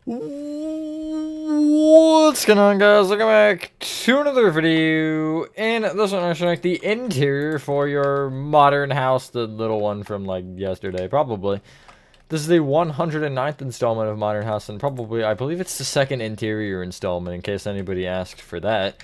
What's going on, guys? Welcome back to another video. And this one I'm showing the interior for your modern house, the little one from like yesterday, probably. This is the 109th installment of Modern House, and probably, I believe it's the second interior installment, in case anybody asked for that.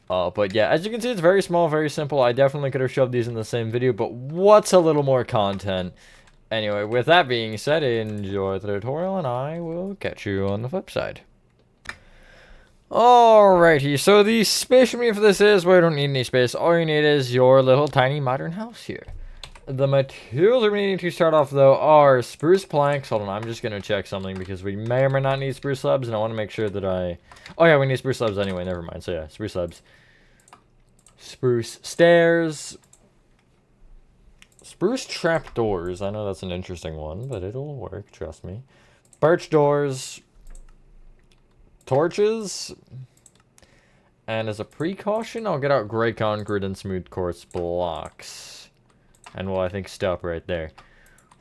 But yeah, as you can see, it's very small, very simple. I definitely could have shoved these in the same video, but what's a little more content? Anyway, with that being said, enjoy the tutorial, and I will catch you on the flip side. Alrighty, so the space you need for this is, well, you don't need any space. All you need is your little tiny modern house here. The materials we need to start off, though, are spruce planks. Hold on, I'm just going to check something, because we may or may not need spruce slabs, and I want to make sure that Oh yeah, we need spruce slabs anyway, never mind. So yeah, spruce slabs. Spruce stairs. Spruce trapdoors. I know that's an interesting one, but it'll work, trust me. Birch doors. Torches. And as a precaution, I'll get out gray concrete and smooth quartz blocks. And we'll, I think, stop right there.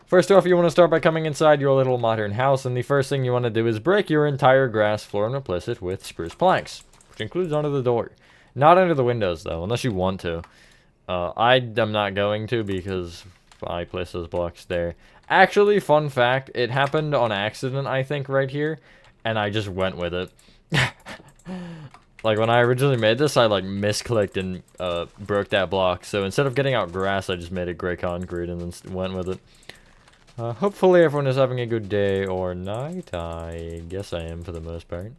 First off, you want to start by coming inside your little modern house, and the first thing you want to do is break your entire grass floor and replace it with spruce planks, which includes under the door. Not under the windows, though, unless you want to. I am not going to, because I placed those blocks there. Actually, fun fact, it happened on accident, I think, right here, and I just went with it. Like, when I originally made this, I, like, misclicked and broke that block. So instead of getting out grass, I just made it gray concrete and then went with it. Hopefully everyone is having a good day or night. I guess I am for the most part.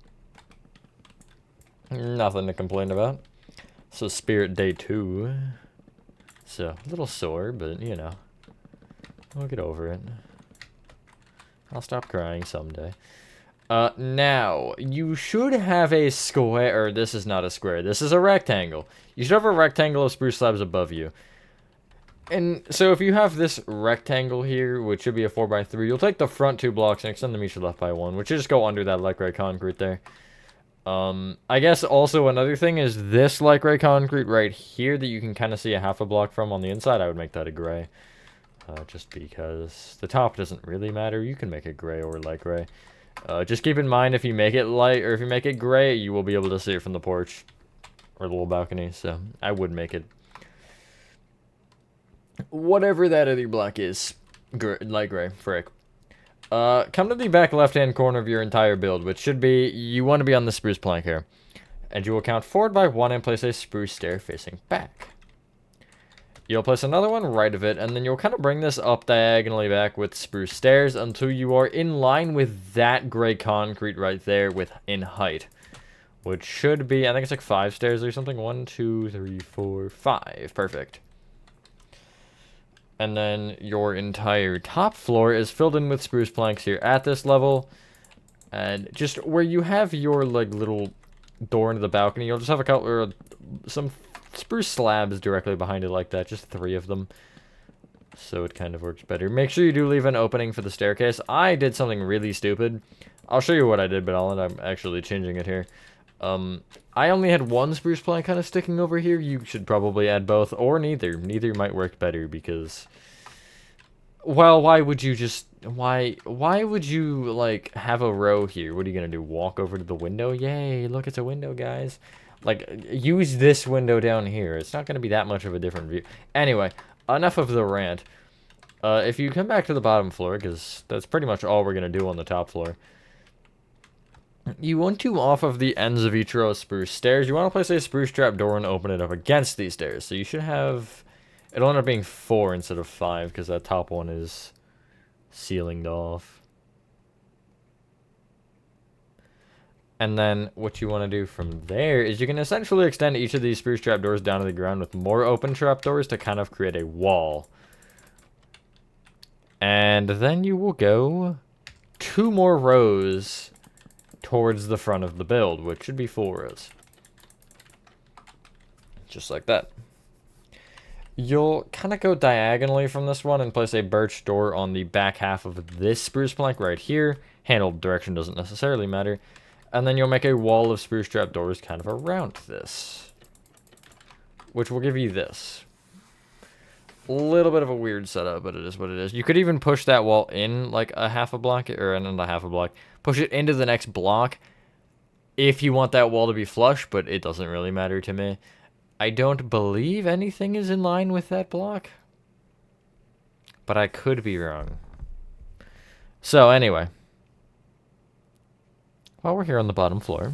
Nothing to complain about. So, Spirit Day 2. So, a little sore, but, you know. We'll get over it. I'll stop crying someday. Now, you should have a square, or this is not a square, this is a rectangle. You should have a rectangle of spruce slabs above you. And so if you have this rectangle here, which should be a 4x3, you'll take the front two blocks and extend them each left by one, which should just go under that light gray concrete there. I guess also another thing is this light gray concrete right here that you can kind of see a half a block from on the inside, I would make that a gray. Just because the top doesn't really matter, you can make it gray or light gray. Just keep in mind, if you make it light, or if you make it gray, you will be able to see it from the porch. Or the little balcony, so I would make it whatever that other block is. Light gray, frick. Come to the back left-hand corner of your entire build, which should be, you want to be on the spruce plank here. And you will count forward by one and place a spruce stair facing back. You'll place another one right of it, and then you'll kind of bring this up diagonally back with spruce stairs until you are in line with that gray concrete right there in height. Which should be, I think it's like 5 stairs or something. 1, 2, 3, 4, 5. Perfect. And then your entire top floor is filled in with spruce planks here at this level. And just where you have your like little door into the balcony, you'll just have a couple, or some spruce slabs directly behind it like that, just 3 of them, so it kind of works better. Make sure you do leave an opening for the staircase. I did something really stupid. I'll show you what I did, but I'll end up actually changing it here. I only had 1 spruce plank kind of sticking over here. You should probably add both, or neither. Neither might work better, because, well, why would you just, why would you, like, have a row here? What are you gonna do, walk over to the window? Yay, look, it's a window, guys. Like, use this window down here. It's not going to be that much of a different view. Anyway, enough of the rant. If you come back to the bottom floor, because that's pretty much all we're going to do on the top floor, you want to, off of the ends of each row of spruce stairs, you want to place a spruce trap door and open it up against these stairs. So you should have, it'll end up being 4 instead of 5, because that top one is ceilinged off. And then what you want to do from there is you can essentially extend each of these spruce trapdoors down to the ground with more open trapdoors to kind of create a wall. And then you will go 2 more rows towards the front of the build, which should be 4 rows. Just like that. You'll kind of go diagonally from this one and place a birch door on the back half of this spruce plank right here. Handle direction doesn't necessarily matter. And then you'll make a wall of spruce trapdoors kind of around this, which will give you this. Little bit of a weird setup, but it is what it is. You could even push that wall in like a half a block, or not a half a block. Push it into the next block if you want that wall to be flush, but it doesn't really matter to me. I don't believe anything is in line with that block, but I could be wrong. So anyway, while we're here on the bottom floor,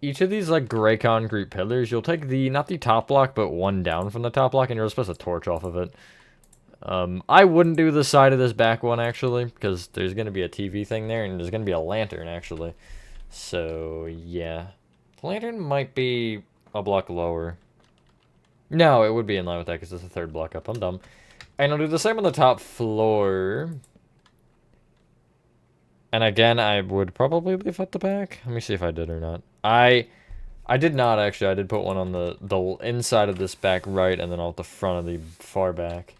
each of these like gray concrete pillars, you'll take not the top block, but one down from the top block, and you're supposed to torch off of it. I wouldn't do the side of this back one, actually, because there's going to be a TV thing there, and there's going to be a lantern, actually. So, yeah. The lantern might be a block lower. No, it would be in line with that, because it's the third block up. I'm dumb. And I'll do the same on the top floor. And again, I would probably leave at the back. Let me see if I did or not. I did not, actually. I did put one on the inside of this back right, and then on the front of the far back.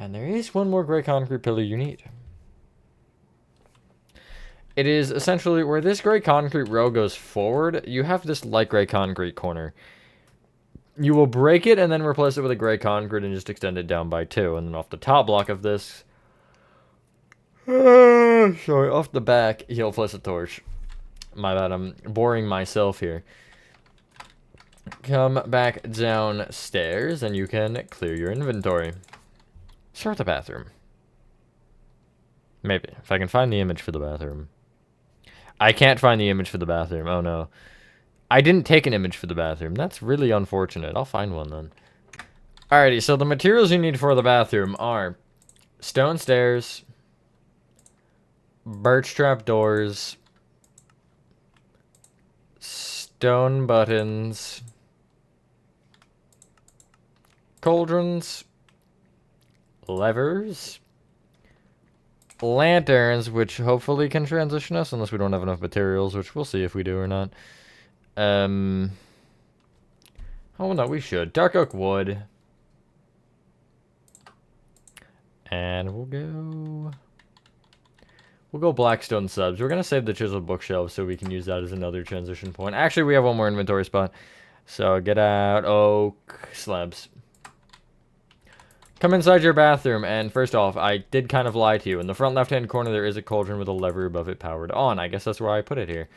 And there is one more gray concrete pillar you need. It is essentially where this gray concrete row goes forward, you have this light gray concrete corner. You will break it and then replace it with a gray concrete and just extend it down by 2. And then off the top block of this, sorry, off the back, you'll place a torch. My bad, I'm boring myself here. Come back downstairs and you can clear your inventory. Start with the bathroom. Maybe, if I can find the image for the bathroom. I can't find the image for the bathroom. Oh no. I didn't take an image for the bathroom. That's really unfortunate. I'll find one then. Alrighty, so the materials you need for the bathroom are stone stairs, birch trap doors, stone buttons, cauldrons, levers, lanterns, which hopefully can transition us, unless we don't have enough materials, which we'll see if we do or not. Oh, no, we should. Dark oak wood. And we'll go blackstone subs. We're going to save the chiseled bookshelf so we can use that as another transition point. Actually, we have one more inventory spot. So get out oak slabs. Come inside your bathroom, and first off, I did kind of lie to you. In the front left-hand corner, there is a cauldron with a lever above it powered on. I guess that's where I put it here.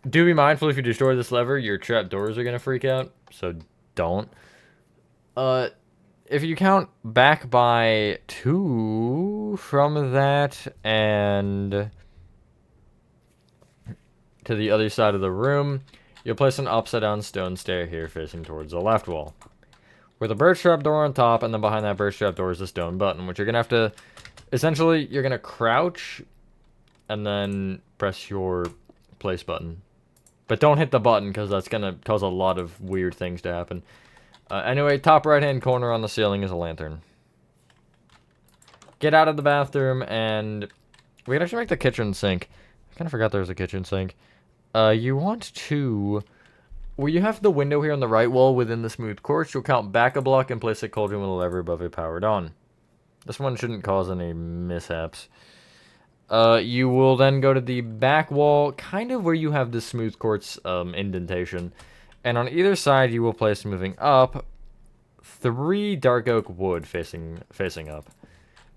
Do be mindful if you destroy this lever, your trap doors are going to freak out, so don't. If you count back by 2 from that and to the other side of the room, you'll place an upside-down stone stair here facing towards the left wall. With a birch trap door on top, and then behind that birch trap door is a stone button, which you're going to have to... Essentially, you're going to crouch and then press your place button. But don't hit the button, because that's going to cause a lot of weird things to happen. Anyway, top right-hand corner on the ceiling is a lantern. Get out of the bathroom, and we can actually make the kitchen sink. I kind of forgot there was a kitchen sink. You want to... Where you have the window here on the right wall within the smooth quartz, you'll count back a block and place a cauldron with a lever above it powered on. This one shouldn't cause any mishaps. You will then go to the back wall, kind of where you have the smooth quartz indentation. And on either side, you will place, moving up, 3 dark oak wood facing up.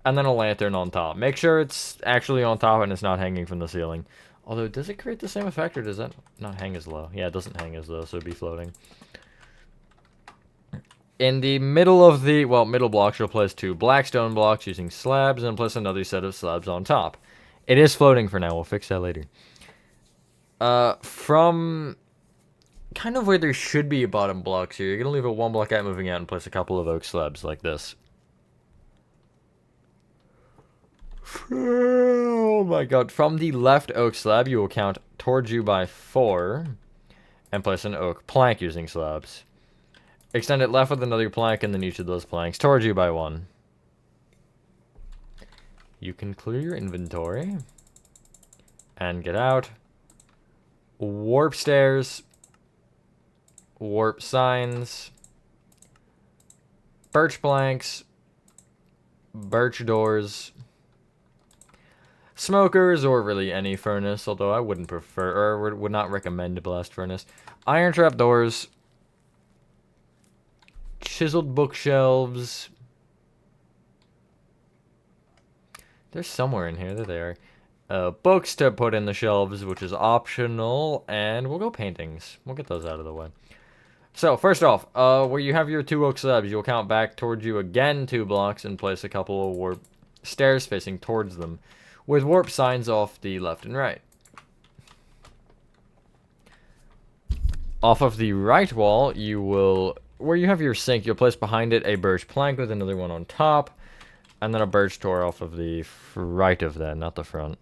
And then a lantern on top. Make sure it's actually on top and it's not hanging from the ceiling. Although, does it create the same effect, or does that not hang as low? Yeah, it doesn't hang as low, so it'd be floating. In the middle of the, middle blocks, you'll place 2 black stone blocks using slabs, and place another set of slabs on top. It is floating for now. We'll fix that later. From kind of where there should be a bottom blocks here, you're going to leave a 1 block out moving out and place a couple of oak slabs like this. Oh my god. From the left oak slab, you will count towards you by 4 and place an oak plank using slabs. Extend it left with another plank and then each of those planks towards you by 1. You can clear your inventory and get out. Warp stairs, warp signs, birch planks, birch doors, smokers, or really any furnace, although I wouldn't prefer, or would not recommend a blast furnace. Iron trap doors, chiseled bookshelves. They're somewhere in here. There they are. Books to put in the shelves, which is optional. And we'll go paintings. We'll get those out of the way. So, first off, where you have your 2 oak slabs, you'll count back towards you again 2 blocks and place a couple of warp stairs facing towards them, with warp signs off the left and right. Off of the right wall, you will, where you have your sink, you'll place behind it a birch plank with another one on top, and then a birch door off of the right of that, not the front.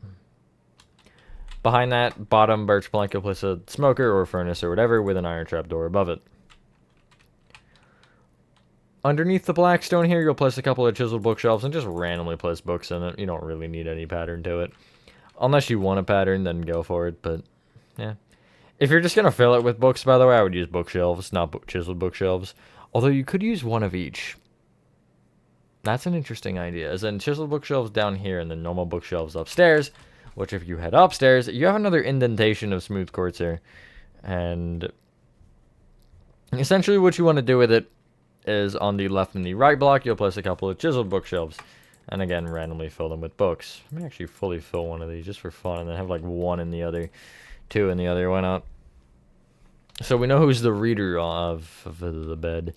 Behind that bottom birch plank, you'll place a smoker or furnace or whatever with an iron trap door above it. Underneath the black stone here, you'll place a couple of chiseled bookshelves and just randomly place books in it. You don't really need any pattern to it. Unless you want a pattern, then go for it, but yeah. If you're just going to fill it with books, by the way, I would use bookshelves, not chiseled bookshelves. Although you could use one of each. That's an interesting idea. As in chiseled bookshelves down here and then normal bookshelves upstairs. Which if you head upstairs, you have another indentation of smooth quartz here. And essentially what you want to do with it is on the left and the right block, you'll place a couple of chiseled bookshelves. And again, randomly fill them with books. Let me actually fully fill one of these just for fun. And then have like 1 in the other, 2 in the other. Why not? So we know who's the reader of the bed.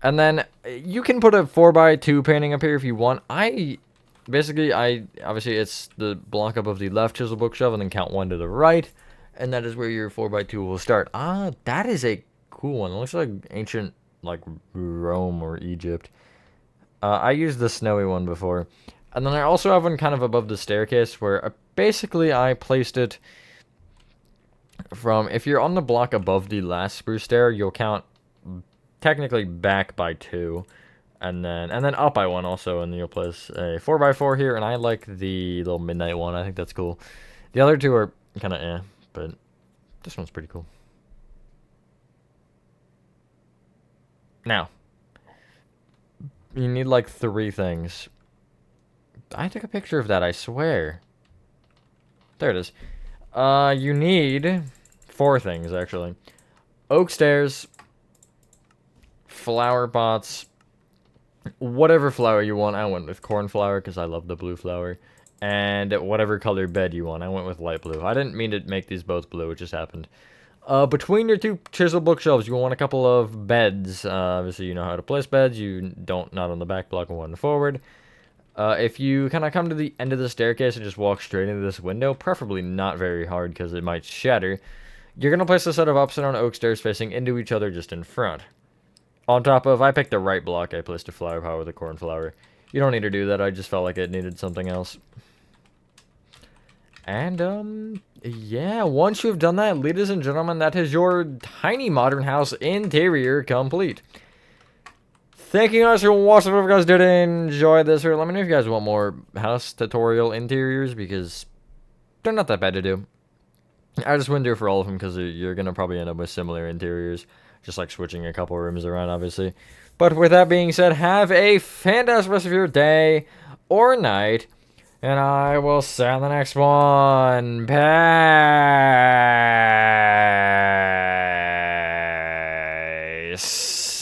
And then you can put a 4x2 painting up here if you want. Obviously it's the block up of the left chisel bookshelf and then count 1 to the right. And that is where your 4x2 will start. Ah, that is a cool one. It looks like ancient, like Rome or Egypt. I used the snowy one before. And then I also have one kind of above the staircase where basically I placed it from, if you're on the block above the last spruce stair, you'll count technically back by 2. And then up by 1 also, and then you'll place a 4x4 here, and I like the little midnight one. I think that's cool. The other 2 are kind of but this one's pretty cool. Now, you need like 3 things. I took a picture of that, I swear. There it is. You need 4 things, actually. Oak stairs, flower pots, whatever flower you want. I went with cornflower because I love the blue flower. And whatever color bed you want. I went with light blue. I didn't mean to make these both blue. It just happened. Between your 2 chisel bookshelves, you want a couple of beds. Obviously, you know how to place beds. You don't, not on the back block and 1 forward. If you kind of come to the end of the staircase and just walk straight into this window, preferably not very hard because it might shatter, you're going to place a set of upside down oak stairs facing into each other just in front. On top of, I picked the right block, I placed a flower pot with a cornflower. You don't need to do that, I just felt like it needed something else. And, yeah, once you've done that, ladies and gentlemen, that is your tiny modern house interior complete. Thank you guys for watching. If you guys did enjoy this, or let me know if you guys want more house tutorial interiors, because they're not that bad to do. I just wouldn't do it for all of them, because you're going to probably end up with similar interiors. Just like switching a couple rooms around, obviously. But with that being said, have a fantastic rest of your day or night. And I will see you on the next one. Peace.